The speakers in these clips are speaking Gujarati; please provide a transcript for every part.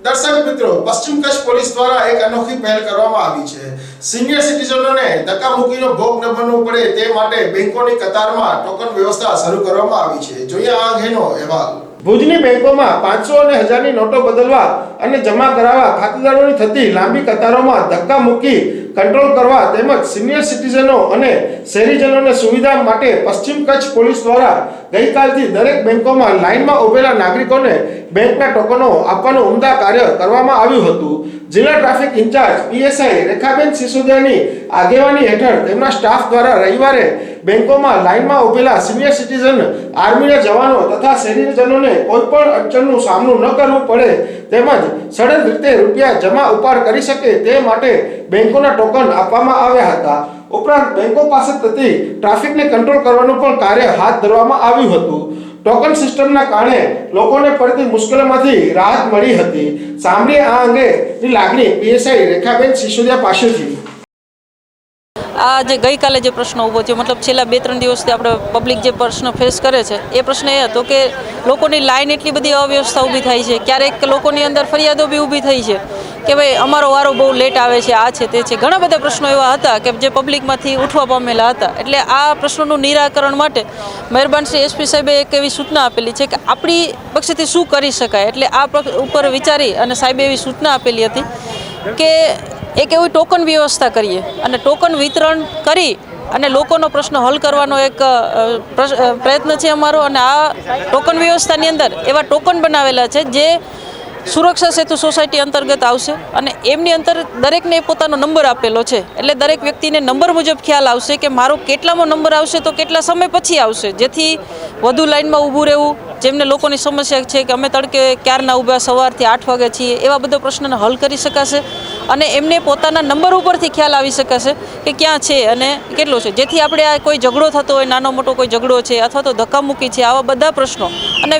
દર્શક મિત્રો, પશ્ચિમ કચ્છ પોલીસ દ્વારા એક અનોખી પહેલ કરવામાં આવી છે। સિનિયર સિટીઝનોને ધક્કામુક્કીનો ભોગ ન બનવું પડે તે માટે બેંકોની કતારમાં ટોકન વ્યવસ્થા શરૂ કરવામાં આવી છે। જોઈએ આ અંગેનો અહેવાલ। ભુજની બેંકોમાં 500 અને 1000ની નોટો બદલવા અને જમા કરાવવા ખાતેદારોની થતી લાંબી કતારોમાં ધક્કામુક્કી કંટ્રોલ કરવા તેમજ સિનિયર સિટીઝનો અને શહેરીજનોને સુવિધા માટે પશ્ચિમ કચ્છ પોલીસ દ્વારા ગઈકાલથી દરેક બેંકોમાં લાઇનમાં ઉભેલા નાગરિકોને બેંકના ટોકનો આપવાનું ઉમદા કાર્ય કરવામાં આવ્યું હતું। જિલ્લા ટ્રાફિક ઇન્ચાર્જ પીએસઆઈ રેખાબેન સિસોદિયાની આગેવાની હેઠળ તેમના સ્ટાફ દ્વારા રવિવારે બેંકોમાં લાઇનમાં ઉભેલા સિનિયર સિટીઝન, આર્મીના જવાનો તથા શહેરીજનોને કોઈ પણ અડચણનો સામનો ન કરવો પડે તેમજ સરળ રીતે રૂપિયા જમા ઉપાડ કરી શકે તે માટે બેંકોના ટોકન આપવામાં આવ્યા હતા। ઉપરાંત બેંકો પાસે થતી ટ્રાફિકને કંટ્રોલ કરવાનું પણ કાર્ય હાથ ધરવામાં આવ્યું હતું। ટોકન સિસ્ટમના કારણે લોકોને પડતી મુશ્કેલીમાંથી રાહત મળી હતી। સાંભળીએ આ અંગેની લાગણી પીએસઆઈ રેખાબેન સિસોદિયા પાસેથી। આ જે ગઈકાલે જે પ્રશ્ન ઊભો થયો, મતલબ છેલ્લા 2-3 દિવસથી આપણે પબ્લિક જે પ્રશ્ન ફેસ કરે છે એ પ્રશ્ન એ હતો કે લોકોની લાઈન એટલી બધી અવ્યવસ્થા ઊભી થાય છે। ક્યારેક લોકોની અંદર ફરિયાદો બી ઊભી થઈ છે કે ભાઈ અમારો વારો બહુ લેટ આવે છે, આ છે તે છે। ઘણા બધા પ્રશ્નો એવા હતા કે જે પબ્લિકમાંથી ઉઠવા પામેલા હતા। એટલે આ પ્રશ્નોનું નિરાકરણ માટે મહેરબાન શ્રી એસપી સાહેબે એક એવી સૂચના આપેલી છે કે આપણી પક્ષેથી શું કરી શકાય। એટલે આ ઉપર વિચારી અને સાહેબે એવી સૂચના આપેલી હતી કે એક એવી ટોકન વ્યવસ્થા કરીએ અને ટોકન વિતરણ કરી અને લોકોનો પ્રશ્ન હલ કરવાનો એક પ્રયત્ન છે અમારો। અને આ ટોકન વ્યવસ્થાની અંદર એવા ટોકન બનાવેલા છે જે સુરક્ષા સેતુ સોસાયટી અંતર્ગત આવશે અને એમની અંદર દરેકને પોતાનો નંબર આપેલો છે। એટલે દરેક વ્યક્તિને નંબર મુજબ ખ્યાલ આવશે કે મારો કેટલામો નંબર આવશે તો કેટલા સમય પછી આવશે, જેથી વધુ લાઇનમાં ઊભું રહેવું। જેમને લોકોની સમસ્યા છે કે અમે તડકે ક્યારના ઊભા, સવારથી 8 વાગે છીએ, એવા બધા પ્રશ્નોને હલ કરી શકાશે અને એમને પોતાના નંબર ઉપરથી ખ્યાલ આવી શકાશે કે ક્યાં છે અને કેટલો છે, જેથી આપણે આ કોઈ ઝઘડો થતો હોય, નાનો મોટો કોઈ ઝઘડો છે અથવા તો ધક્કામુક્કી છે, આવા બધા પ્રશ્નો અને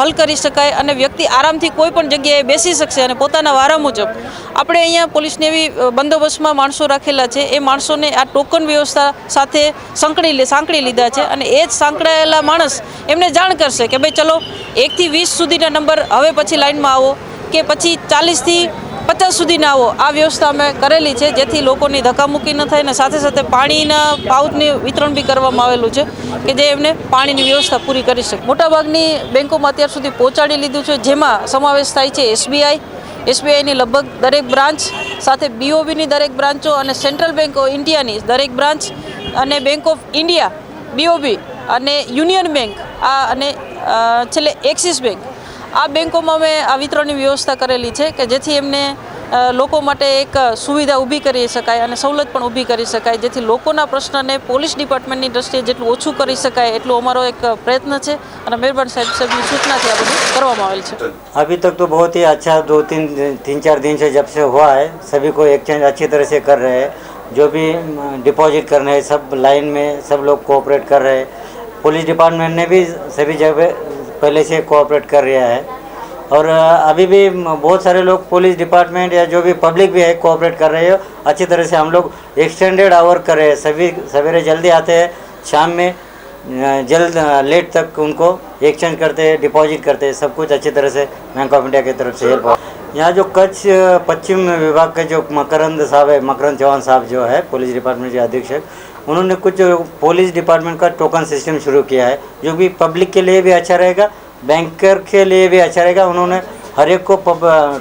હલ કરી શકાય અને વ્યક્તિ આરામથી કોઈ પણ જગ્યાએ બેસી શકશે અને પોતાના વારા મુજબ આપણે અહીંયા પોલીસની એવી બંદોબસ્તમાં માણસો રાખેલા છે। એ માણસોને આ ટોકન વ્યવસ્થા સાથે સાંકળી લીધા છે અને એ જ સાંકળાયેલા માણસ એમને જાણ કરશે કે ભાઈ ચલો 1 થી 20 સુધીના નંબર હવે પછી લાઇનમાં આવો કે પછી 40 થી 50 સુધીના આવો। આ વ્યવસ્થા અમે કરેલી છે જેથી લોકોની ધક્કામુક્કી ન થાય અને સાથે સાથે પાણીના પાઉચની વિતરણ બી કરવામાં આવેલું છે કે જે એમને પાણીની વ્યવસ્થા પૂરી કરી શકે। મોટાભાગની બેંકોમાં અત્યાર સુધી પહોંચાડી લીધું છે, જેમાં સમાવેશ થાય છે એસબીઆઈની લગભગ દરેક બ્રાન્ચ, સાથે બીઓબીની દરેક બ્રાન્ચો અને સેન્ટ્રલ બેંક ઓફ ઇન્ડિયાની દરેક બ્રાન્ચ અને બેંક ઓફ ઇન્ડિયા, બીઓબી અને યુનિયન બેંક અને છેલ્લે એક્સિસ બેંક, આ બેંકોમાં અમે આ વિતરણની વ્યવસ્થા કરેલી છે કે જેથી એમને લોકો માટે એક સુવિધા ઊભી કરી શકાય અને સવલત પણ ઊભી કરી શકાય, જેથી લોકોના પ્રશ્નને પોલીસ ડિપાર્ટમેન્ટની દ્રષ્ટિએ જેટલું ઓછું કરી શકાય એટલું અમારો એક પ્રયત્ન છે અને મહેરબાન સાહેબની સૂચનાથી આ બધું કરવામાં આવેલ છે। अभी तक तो बहुत ही अच्छा 2-3-4 दिन से जब से हुआ है, सभी को एक्सचेंज अच्छी तरह से कर रहे हैं। जो भी डिपॉजिट करने हैं सब लाइन में सब लोग कोऑपरेट कर रहे हैं। पुलिस डिपार्टमेंट ने भी सभी जगह पहले से कोऑपरेट कर रहा है और अभी भी बहुत सारे लोग पुलिस डिपार्टमेंट या जो भी पब्लिक भी है कोऑपरेट कर रहे हैं अच्छी तरह से। हम लोग एक्सटेंडेड आवर कर रहे हैं, सभी सवेरे जल्दी आते हैं, शाम में जल्द लेट तक उनको एक्सचेंज करते हैं, डिपॉजिट करते हैं, सब कुछ अच्छी तरह से बैंक ऑफ इंडिया की तरफ से हेल्प हो। यहाँ जो कच्छ पश्चिम विभाग के जो मकरंद साहब है, मकरंद चौहान साहब जो है पुलिस डिपार्टमेंट के अधीक्षक, उन्होंने कुछ पुलिस डिपार्टमेंट का टोकन सिस्टम शुरू किया है जो भी पब्लिक के लिए भी अच्छा रहेगा, बैंकर के लिए भी अच्छा रहेगा। उन्होंने हर एक को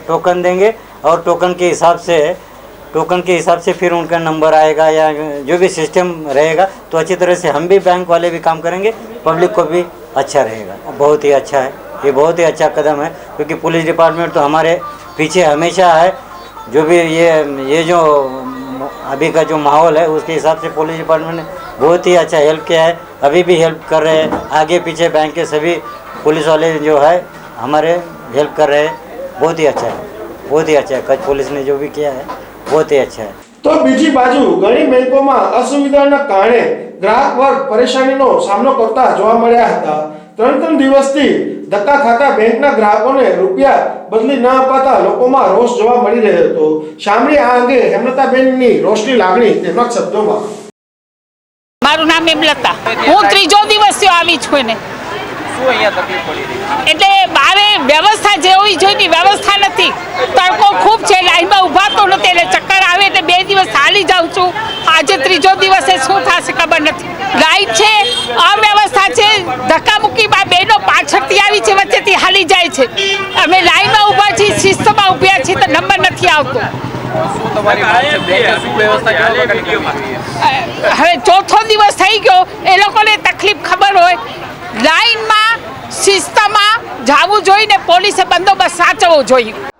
टोकन देंगे और टोकन के हिसाब से फिर उनका नंबर आएगा या जो भी सिस्टम रहेगा तो अच्छी तरह से हम भी बैंक वाले भी काम करेंगे, पब्लिक को भी अच्छा रहेगा। बहुत ही अच्छा है, ये बहुत ही अच्छा कदम है क्योंकि पुलिस डिपार्टमेंट तो हमारे पीछे हमेशा है। जो भी ये जो अभी का जो माहौल है उसके हिसाब से पुलिस डिपार्टमेंट ने बहुत ही अच्छा हेल्प किया है, अभी भी हेल्प कर रहे हैं। आगे पीछे बैंक के सभी पुलिस वाले जो है हमारे हेल्प कर रहे हैं। बहुत ही अच्छा है, बहुत ही अच्छा है। कच्छ पुलिस ने जो भी किया है बहुत ही अच्छा है। તો બીજી બાજુ ઘણી બેંકોમાં અસુવિધાના કારણે ગ્રાહક વર્ગ પરેશાનીનો સામનો કરતા જોવા મળ્યા હતા। 3 દિવસથી ધક્કા ખાતા બેંકના ગ્રાહકોને રૂપિયા બદલી ન અપાતા લોકોમાં રોષ જોવા મળી રહ્યો હતો। સાંભળી આ અંગે હેમલતાબેનની રોષની લાગણી તેમના શબ્દોમાં। મારું નામ હેમલતા, હું 3જો દિવસ થયો આવી છું ને શું અહીંયા તકલીફ પડી રહી છે? એટલે મારે વ્યવસ્થા જે હોવી જોઈએ વ્યવસ્થા નથી। આજે ત્રીજો દિવસ છે, શું થશે ખબર નથી. લાઈન છે, અવ્યવસ્થા છે, ધક્કામુક્કીમાં બહેનો પાછળથી આવી છે, વચ્ચેથી હાલી જાય છે. અમે લાઈનમાં ઊભા છીએ, શિસ્તમાં ઊભા છીએ તો નંબર નથી આવતો. હવે ચોથો દિવસ થઈ ગયો, એ લોકોને તકલીફ ખબર હોય. લાઈનમાં શિસ્તમાં જવું જોઈએ ને પોલીસે બંદોબસ્ત સાચવવો જોઈએ.